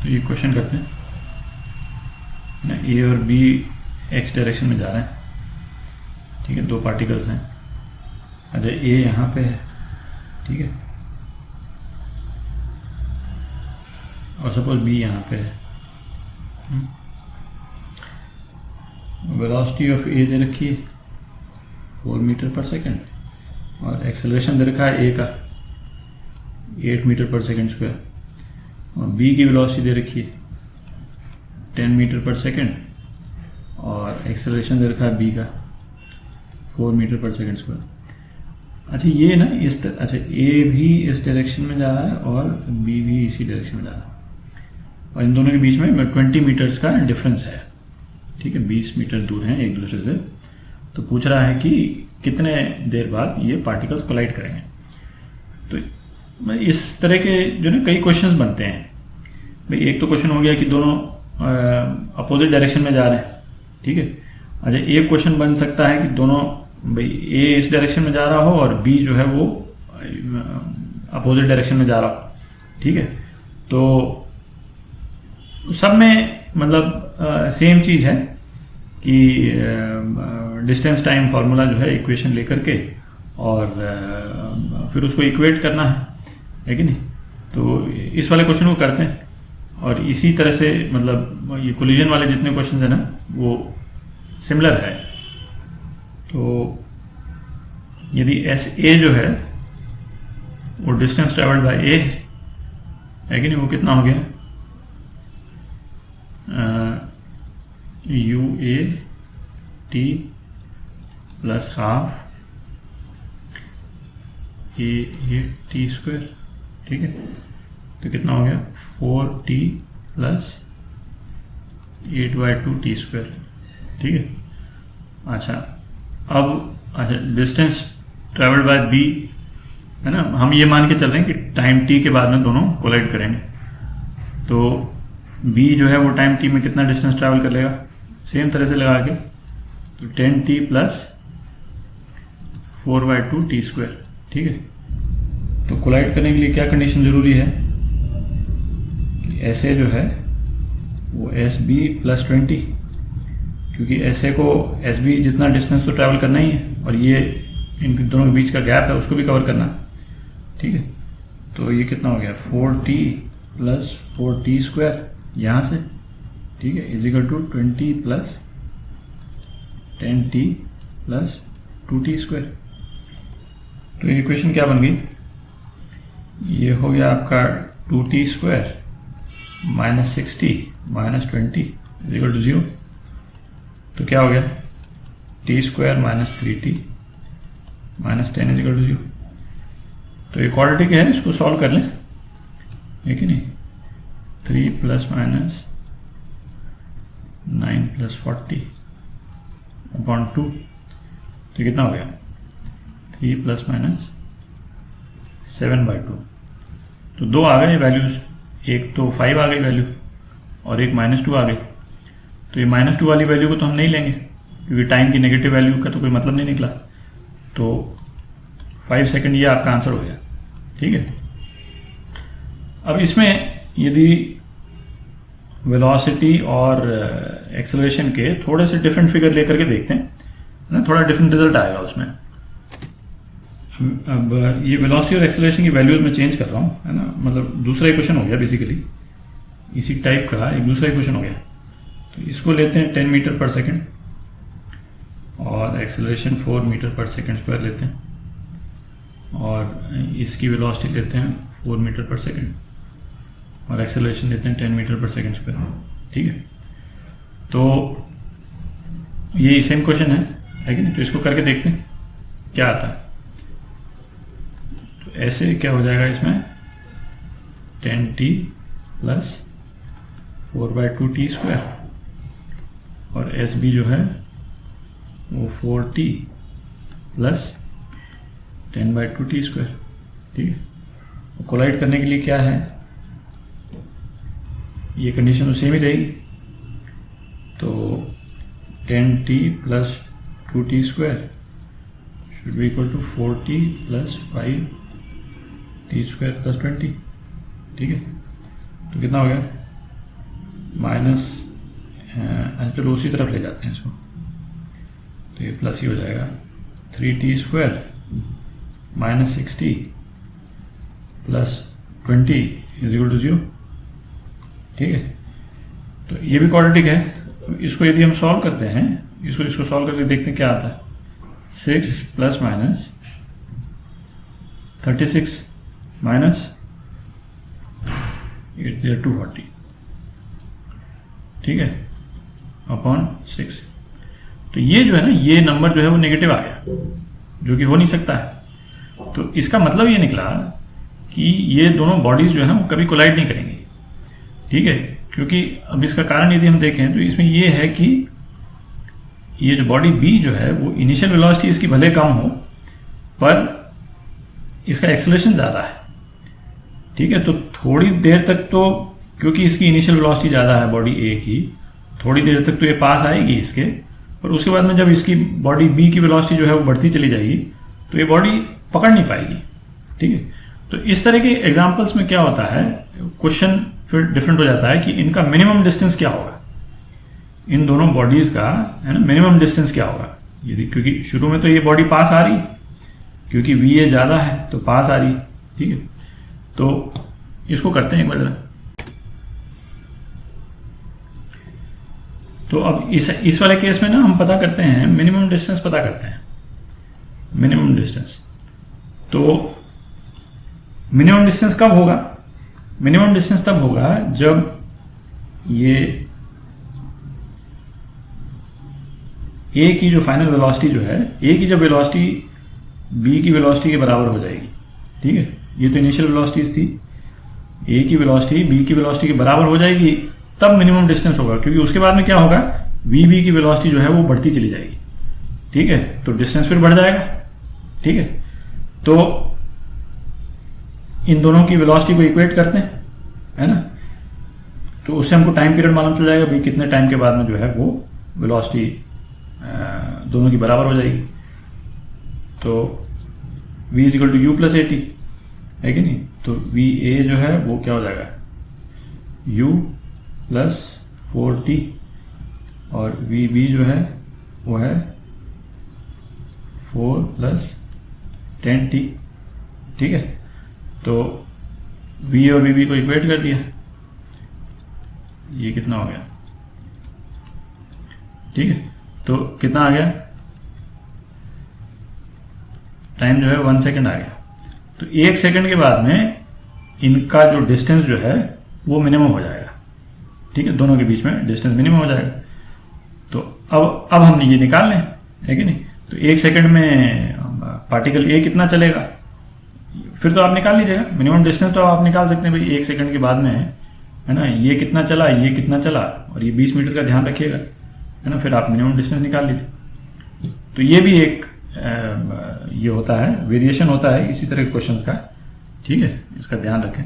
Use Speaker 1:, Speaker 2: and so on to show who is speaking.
Speaker 1: तो ये क्वेश्चन करते हैं ना, ए और बी एक्स डायरेक्शन में जा रहे हैं, ठीक है, दो पार्टिकल्स हैं। अच्छा, ए यहाँ पे है, ठीक है, और सपोज बी यहाँ पे है। वेलोसिटी ऑफ ए दे रखी है 4 मीटर पर सेकेंड, और एक्सेलरेशन दे रखा है ए का 8 मीटर पर सेकेंड स्क्वायर, और बी की वेलोसिटी दे रखी है 10 मीटर पर सेकेंड, और एक्सेलरेशन दे रखा है बी का 4 मीटर पर सेकेंड स्क्वायर। अच्छा, ये ना अच्छा, ए भी इस डायरेक्शन में जा रहा है और बी भी इसी डायरेक्शन में जा रहा है, और इन दोनों के बीच में 20 मीटर्स का डिफरेंस है, ठीक है, 20 मीटर दूर हैं एक दूसरे से। तो पूछ रहा है कि कितने देर बाद ये पार्टिकल्स कोलाइड करेंगे। तो इस तरह के जो ना कई क्वेश्चंस बनते हैं भाई। एक तो क्वेश्चन हो गया कि दोनों अपोजिट डायरेक्शन में जा रहे हैं, ठीक है। अच्छा, एक क्वेश्चन बन सकता है कि दोनों भाई ए इस डायरेक्शन में जा रहा हो और बी जो है वो अपोजिट डायरेक्शन में जा रहा हो, ठीक है। तो सब में मतलब सेम चीज़ है कि डिस्टेंस टाइम फार्मूला जो है इक्वेशन लेकर के और फिर उसको इक्वेट करना है कि नहीं। तो इस वाले क्वेश्चन को करते हैं, और इसी तरह से मतलब ये कोलिजन वाले जितने क्वेश्चन है ना वो सिमिलर है। तो यदि एस ए जो है वो डिस्टेंस ट्रेवल्ड बाय ए है कि नहीं, वो कितना हो गया, U A T plus half A T square, ठीक है। तो कितना हो गया 4t प्लस 8/2 टी स्क्वायर, ठीक है। अच्छा, अब अच्छा डिस्टेंस ट्रेवल्ड बाय बी है ना, हम ये मान के चल रहे हैं कि टाइम t के बाद में दोनों कोलाइड करेंगे। तो b जो है वो टाइम t में कितना डिस्टेंस ट्रैवल कर लेगा, सेम तरह से लगा के, तो 10t प्लस 4/2 टी स्क्वायर, ठीक है। तो कोलाइड करने के लिए क्या कंडीशन जरूरी है कि एस ए जो है वो एस बी प्लस 20, क्योंकि एस ए को एस बी जितना डिस्टेंस तो ट्रैवल करना ही है, और ये इन दोनों के बीच का गैप है उसको भी कवर करना, ठीक है। तो ये कितना हो गया 4t प्लस 4t स्क्वायर यहाँ से, ठीक है, is equal to 20 plus 10t plus 2t square. तो ये इक्वेशन क्या बन गई, ये हो गया आपका 2t square minus 60 minus 20 is equal to 0। तो क्या हो गया t square minus 3t minus 10 is equal to 0। तो ये क्वाड्रेटिक है, इसको सॉल्व कर लें, है कि नहीं। 3 प्लस माइनस 9 प्लस 40 अपॉन 2, तो कितना हो गया 3 प्लस माइनस 7/2। तो दो आ गए वैल्यूज, एक तो 5 आ गई वैल्यू और एक -2 आ गई। तो ये -2 वाली वैल्यू को तो हम नहीं लेंगे क्योंकि टाइम की नेगेटिव वैल्यू का तो कोई मतलब नहीं निकला। तो 5 सेकंड ये आपका आंसर हो गया, ठीक है। अब इसमें यदि वेलोसिटी और एक्सेलरेशन के थोड़े से डिफरेंट फिगर लेकर के देखते हैं ना, थोड़ा डिफरेंट रिजल्ट आएगा उसमें। अब ये वेलोसिटी और एक्सेलरेशन की वैल्यूज में चेंज कर रहा हूँ, है ना, मतलब दूसरा इक्वेशन हो गया बेसिकली, इसी टाइप का एक दूसरा इक्वेशन हो गया। तो इसको लेते हैं 10 मीटर पर सेकेंड और एक्सेलरेशन 4 मीटर पर सेकेंड स्क्वायर लेते हैं, और इसकी वेलोसिटी लेते हैं 4 मीटर पर सेकेंड और एक्सेलरेशन लेते हैं 10 मीटर पर सेकेंड स्क्वायर, ठीक है। तो ये सेम क्वेश्चन है कि नहीं। तो इसको करके देखते हैं क्या आता है। तो ऐसे क्या हो जाएगा इसमें 10t प्लस 4/2 टी स्क्वायर, और एस बी जो है वो 4t प्लस 10/2 टी स्क्वायर, ठीक है। कोलाइड करने के लिए क्या है, ये कंडीशन तो सेम ही रहेगी। तो 10t plus 2t square should be equal to 4t plus 5t square plus 20, ठीक है। तो कितना हो गया माइनस, चलो उसी तरफ ले जाते हैं इसको, तो ये प्लस ही हो जाएगा 3t² minus 60 plus 20 is equal to 0। ठीक है, तो ये भी क्वाड्रेटिक है। तो इसको यदि हम सॉल्व करते हैं, इसको सॉल्व करके देखते हैं क्या आता है। 6 प्लस माइनस 36 माइनस 80240, ठीक है, अपॉन 6। तो ये जो है ना, ये नंबर जो है वो नेगेटिव आ गया, जो कि हो नहीं सकता है। तो इसका मतलब ये निकला कि ये दोनों बॉडीज जो है ना वो कभी कोलाइड नहीं करेंगी। ठीक है, क्योंकि अब इसका कारण यदि हम देखें तो इसमें ये है कि ये जो बॉडी बी जो है वो इनिशियल वेलोसिटी इसकी भले कम हो, पर इसका एक्सेलरेशन ज़्यादा है। ठीक है, तो थोड़ी देर तक तो, क्योंकि इसकी इनिशियल वेलोसिटी ज़्यादा है बॉडी ए की, थोड़ी देर तक तो ये पास आएगी इसके, पर उसके बाद में जब इसकी बॉडी बी की वेलोसिटी जो है वो बढ़ती चली जाएगी तो ये बॉडी पकड़ नहीं पाएगी। ठीक है, तो इस तरह के एग्जाम्पल्स में क्या होता है, क्वेश्चन फिर डिफरेंट हो जाता है कि इनका मिनिमम डिस्टेंस क्या होगा, इन दोनों बॉडीज का, है ना, मिनिमम डिस्टेंस क्या होगा। यदि क्योंकि शुरू में तो ये बॉडी पास आ रही, क्योंकि वी ए ज़्यादा है तो पास आ रही। ठीक है, तो इसको करते हैं एक बार जरा। तो अब इस वाले केस में ना हम पता करते हैं, मिनिमम डिस्टेंस पता करते हैं। मिनिमम डिस्टेंस, तो मिनिमम डिस्टेंस कब होगा? मिनिमम डिस्टेंस तब होगा जब ये ए की जो फाइनल वेलोसिटी जो है, ए की जब वेलोसिटी बी की वेलोसिटी के बराबर हो जाएगी। ठीक है, ये तो इनिशियल वेलोसिटीज थी, ए की वेलोसिटी बी की वेलोसिटी के बराबर हो जाएगी, तब मिनिमम डिस्टेंस होगा। क्योंकि उसके बाद में क्या होगा, वी बी की वेलोसिटी जो है वो बढ़ती चली जाएगी। ठीक है, तो डिस्टेंस फिर बढ़ जाएगा। ठीक है, तो इन दोनों की वेलोसिटी को इक्वेट करते हैं, है ना, तो उससे हमको टाइम पीरियड मालूम चल जाएगा भाई कितने टाइम के बाद में जो है वो वेलोसिटी दोनों की बराबर हो जाएगी। तो v is equal to U plus AT है कि नहीं, तो वी ए जो है वो क्या हो जाएगा, u प्लस 4t, और वी बी जो है वो है 4 प्लस 10t। ठीक है, तो v और वी बी को इक्वेट कर दिया, ये कितना हो गया। ठीक है, तो कितना आ गया, टाइम जो है 1 सेकेंड आ गया। तो 1 सेकेंड के बाद में इनका जो डिस्टेंस जो है वो मिनिमम हो जाएगा। ठीक है, दोनों के बीच में डिस्टेंस मिनिमम हो जाएगा। तो अब हमने ये निकाल लें, है कि नहीं। तो 1 सेकेंड में पार्टिकल ए कितना चलेगा, फिर तो आप निकाल लीजिएगा। मिनिमम डिस्टेंस तो आप निकाल सकते हैं भाई 1 सेकेंड के बाद में, है ना, ये कितना चला, ये कितना चला, और ये 20 मीटर का ध्यान रखिएगा, है ना, फिर आप मिनिमम डिस्टेंस निकाल लीजिए। तो ये भी एक ये होता है, वेरिएशन होता है इसी तरह के क्वेश्चन का। ठीक है, इसका ध्यान रखें।